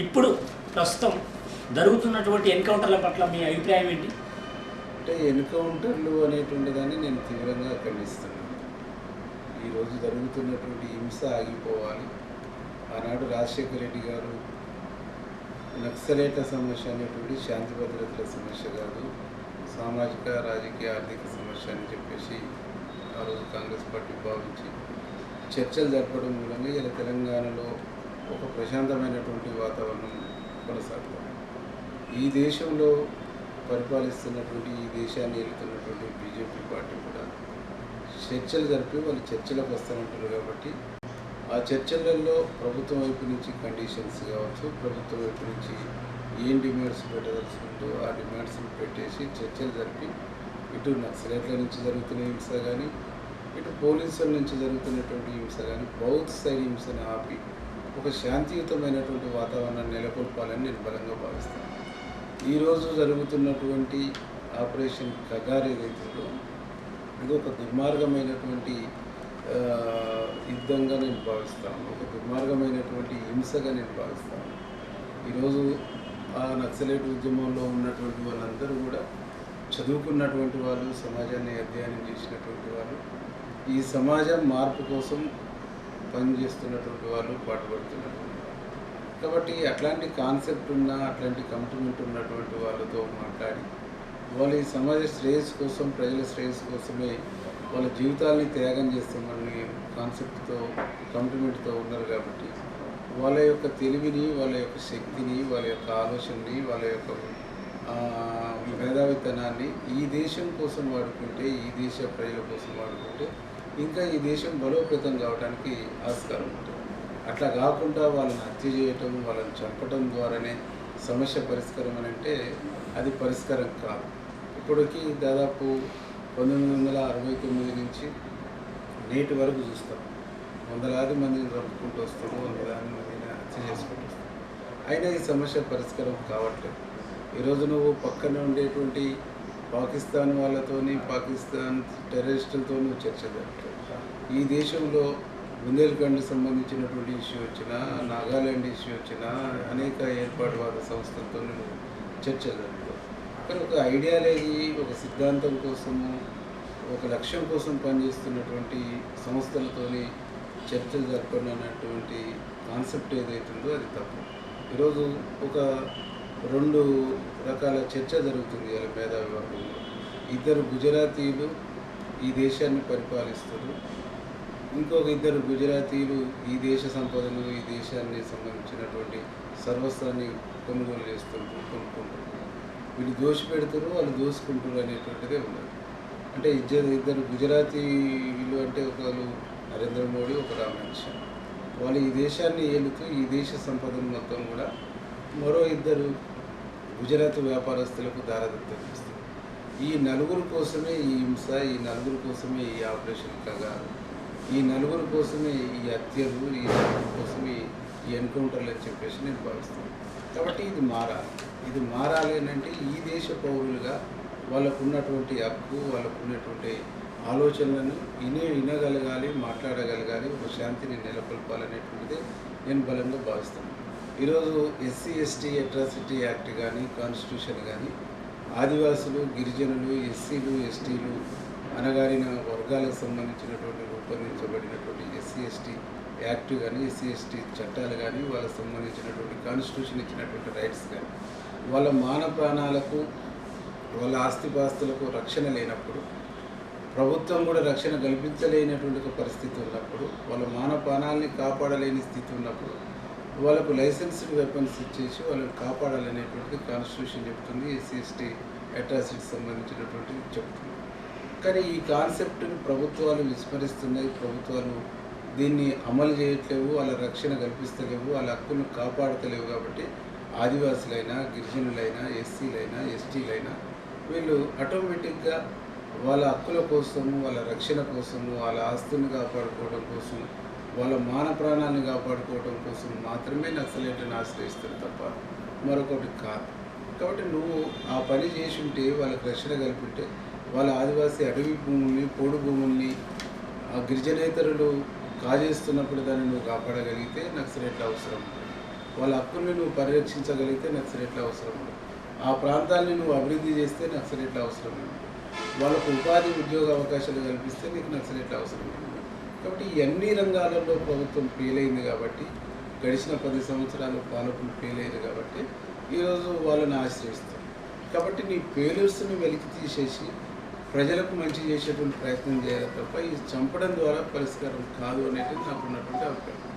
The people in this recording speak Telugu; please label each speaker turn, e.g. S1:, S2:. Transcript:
S1: ఇప్పుడు ప్రస్తుతం జరుగుతున్నటువంటి ఎన్కౌంటర్ల పట్ల మీ అభిప్రాయం ఏంటి?
S2: అంటే ఎన్కౌంటర్లు అనేటువంటి దాన్ని నేను తీవ్రంగా ఖండిస్తున్నాను. ఈరోజు జరుగుతున్నటువంటి హింస ఆగిపోవాలి. ఆనాడు రాజశేఖర రెడ్డి గారు నక్సలైట్ల సమస్య అనేటువంటి శాంతి భద్రతల సమస్య కాదు, సామాజిక రాజకీయ ఆర్థిక సమస్య అని చెప్పేసి ఆ రోజు కాంగ్రెస్ పార్టీ భావించి చర్చలు జరపడం మూలంగా ఇలా తెలంగాణలో ఒక ప్రశాంతమైనటువంటి వాతావరణం కొనసాగుతుంది. ఈ దేశంలో పరిపాలిస్తున్నటువంటి, ఈ దేశాన్ని ఏలుతున్నటువంటి బీజేపీ పార్టీ కూడా చర్చలు జరిపి వాళ్ళు చర్చలకు వస్తానంటారు. కాబట్టి ఆ చర్చలలో ప్రభుత్వం వైపు నుంచి కండిషన్స్ కావచ్చు, ప్రభుత్వం వైపు నుంచి ఏం డిమాండ్స్ పెట్టదలుచు ఉందో ఆ డిమాండ్స్ని పెట్టేసి చర్చలు జరిపి ఇటు నక్సలైట్ల నుంచి జరుగుతున్న హింస కానీ, ఇటు పోలీసుల నుంచి జరుగుతున్నటువంటి హింస కానీ, బౌత్ సైడ్ హింసను ఆపి ఒక శాంతియుతమైనటువంటి వాతావరణాన్ని నెలకొల్పాలని నేను బలంగా భావిస్తాను. ఈరోజు జరుగుతున్నటువంటి ఆపరేషన్ కగార్ ఏదైతుందో ఇది ఒక దుర్మార్గమైనటువంటి యుద్ధంగా నేను భావిస్తాను, ఒక దుర్మార్గమైనటువంటి హింసగా నేను భావిస్తాను. ఈరోజు ఆ నక్సలైట్ ఉద్యమంలో ఉన్నటువంటి వాళ్ళందరూ కూడా చదువుకున్నటువంటి వాళ్ళు, సమాజాన్ని అధ్యయనం చేసినటువంటి వాళ్ళు, ఈ సమాజం మార్పు కోసం పనిచేస్తున్నటువంటి వాళ్ళు, పాటుపడుతున్నటువంటి వాళ్ళు. కాబట్టి అట్లాంటి కాన్సెప్ట్ ఉన్న, అట్లాంటి కమిట్మెంట్ ఉన్నటువంటి వాళ్ళతో మాట్లాడి వాళ్ళు ఈ సమాజ శ్రేయస్సు కోసం, ప్రజల శ్రేయస్సు కోసమే వాళ్ళ జీవితాలని త్యాగం చేస్తామని కాన్సెప్ట్తో, కమిట్మెంట్తో ఉన్నారు. కాబట్టి వాళ్ళ యొక్క తెలివిని, వాళ్ళ యొక్క శక్తిని, వాళ్ళ యొక్క ఆలోచనని, వాళ్ళ యొక్క మేధావితనాన్ని ఈ దేశం కోసం వాడుకుంటే, ఈ దేశ ప్రజల కోసం వాడుకుంటే ఇంకా ఈ దేశం బలోపేతం కావడానికి ఆస్కారం ఉంటుంది. అట్లా కాకుండా వాళ్ళని హత్య చేయటం, వాళ్ళని చంపటం ద్వారానే సమస్య పరిష్కారం అని అంటే అది పరిష్కారం కాదు. ఇప్పటికీ దాదాపు 1969 నుంచి నేటి వరకు చూస్తాం, వందలాది మందిని చంపుకుంటూ వస్తాము, వందలాది మందిని హత్య చేసుకుంటూ వస్తాం. అయినా ఈ సమస్య పరిష్కారం కావట్లేదు. ఈరోజు నువ్వు పక్కన ఉండేటువంటి పాకిస్తాన్ వాళ్ళతోని, పాకిస్తాన్ టెర్రరిస్టులతో నువ్వు చర్చ జరుపుతావు. ఈ దేశంలో బుందేల్ఖండ్కి సంబంధించినటువంటి ఇష్యూ వచ్చినా, నాగాల్యాండ్ ఇష్యూ వచ్చినా అనేక ఏర్పాటువాద సంస్థలతో నువ్వు చర్చ జరుపుతావు. కానీ ఒక ఐడియాలజీ, ఒక సిద్ధాంతం కోసము, ఒక లక్ష్యం కోసం పనిచేస్తున్నటువంటి సంస్థలతోని చర్చలు జరపనటువంటి కాన్సెప్ట్ ఏదైతుందో అది తప్పు. ఈరోజు ఒక 2 రకాల చర్చ జరుగుతుంది ఇలా మేధావి వర్గంలో. ఇద్దరు గుజరాతీలు ఈ దేశాన్ని పరిపాలిస్తారు, ఇంకొక ఇద్దరు గుజరాతీలు ఈ దేశ సంపదను, ఈ దేశాన్ని సంబంధించినటువంటి సర్వస్వాన్ని కొనుగోలు చేస్తుంటారు, కొనుక్కుంటారు. వీళ్ళు దోషపెడతారు, వాళ్ళు దోసుకుంటారు అనేటువంటిదే ఉన్నది. అంటే ఇద్దరు గుజరాతీలు అంటే ఒకరు నరేంద్ర మోడీ, ఒకరు అమిత్ షా. వాళ్ళు ఈ దేశాన్ని ఏలుతూ ఈ దేశ సంపదను మొత్తం కూడా మరో ఇద్దరు గుజరాత్ వ్యాపారస్తులకు దారదత్తం చేస్తారు. ఈ నలుగురు కోసమే ఈ హింస, ఈ నలుగురు కోసమే ఈ ఆపరేషన్ కగారు, ఈ నలుగురు కోసమే ఈ హత్యలు, ఈ నలుగురు కోసమే ఈ ఎన్కౌంటర్లు అని చెప్పేసి నేను భావిస్తాను. కాబట్టి ఇది మారాలి. ఇది మారాలి అంటే ఈ దేశ పౌరులుగా వాళ్ళకు ఉన్నటువంటి హక్కు, వాళ్ళకు ఉన్నటువంటి ఆలోచనలను వినగలగాలి, మాట్లాడగలగాలి, ఒక శాంతిని నెలకొల్పాలనేటువంటిదే నేను బలంగా భావిస్తాను. ఈరోజు ఎస్సీ ఎస్టీ అట్రాసిటీ యాక్ట్ కానీ, కాన్స్టిట్యూషన్ కానీ, ఆదివాసులు, గిరిజనులు, ఎస్సీలు, ఎస్టీలు, అణగారిన వర్గాలకు సంబంధించినటువంటి రూపొందించబడినటువంటి ఎస్సీ ఎస్టీ యాక్ట్ కానీ, ఎస్సీ ఎస్టీ చట్టాలు కానీ, వాళ్ళకు సంబంధించినటువంటి కాన్స్టిట్యూషన్ ఇచ్చినటువంటి రైట్స్ కానీ, వాళ్ళ మాన ప్రాణాలకు, వాళ్ళ ఆస్తిపాస్తులకు రక్షణ లేనప్పుడు, ప్రభుత్వం కూడా రక్షణ కల్పించలేనటువంటి ఒక పరిస్థితి ఉన్నప్పుడు, వాళ్ళ మాన ప్రాణాలని కాపాడలేని స్థితి ఉన్నప్పుడు వాళ్ళకు లైసెన్స్డ్ వెపన్స్ ఇచ్చేసి వాళ్ళని కాపాడాలనేటువంటిది కాన్స్టిట్యూషన్ చెప్తుంది, ఎస్సీ ఎస్టీ అట్రాసిటీకి సంబంధించినటువంటిది చెప్తుంది. కానీ ఈ కాన్సెప్ట్ని ప్రభుత్వాలు విస్మరిస్తున్నాయి, ప్రభుత్వాలు దీన్ని అమలు చేయట్లేవు, వాళ్ళ రక్షణ కల్పిస్తలేవు, వాళ్ళ హక్కులను కాపాడతలేవు. కాబట్టి ఆదివాసులైనా, గిరిజనులైనా, ఎస్సీలైనా, ఎస్టీలైనా వీళ్ళు ఆటోమేటిక్గా వాళ్ళ హక్కుల కోసము, వాళ్ళ రక్షణ కోసము, వాళ్ళ ఆస్తులను కాపాడుకోవడం కోసం, వాళ్ళ మాన ప్రాణాలను కాపాడుకోవడం కోసం మాత్రమే నక్సలైట్లను ఆశ్రయిస్తారు తప్ప మరొకటి కాదు. కాబట్టి నువ్వు ఆ పని చేసి ఉంటే, వాళ్ళకి రక్షణ కల్పింటే, వాళ్ళ ఆదివాసీ అడవి భూముల్ని, పోడు భూముల్ని ఆ గిరిజనేతరులు కాజేస్తున్నప్పుడు దాన్ని నువ్వు కాపాడగలిగితే నక్సలైట్ల అవసరం. వాళ్ళ హక్కుల్ని నువ్వు పరిరక్షించగలిగితే నక్సలైట్ల అవసరం ఉంది. ఆ ప్రాంతాన్ని నువ్వు అభివృద్ధి చేస్తే నక్సలైట్ల అవసరం ఉంది. వాళ్ళకు ఉపాధి ఉద్యోగ అవకాశాలు కల్పిస్తే నీకు నక్సలైట్ల అవసరం ఉంది. కాబట్టి ఈ అన్ని రంగాలలో ప్రభుత్వం ఫెయిల్ అయింది కాబట్టి, గడిచిన 10 సంవత్సరాలు పాలకులు ఫెయిల్ అయ్యారు కాబట్టి ఈరోజు వాళ్ళని ఆశ్రయిస్తారు. కాబట్టి నీ ఫెయిల్యూర్స్ని వెలికి తీసేసి ప్రజలకు మంచి చేసేటువంటి ప్రయత్నం చేయాలి తప్ప ఈ చంపడం ద్వారా పరిష్కారం కాదు అనేది నాకు ఉన్నటువంటి అభిప్రాయం.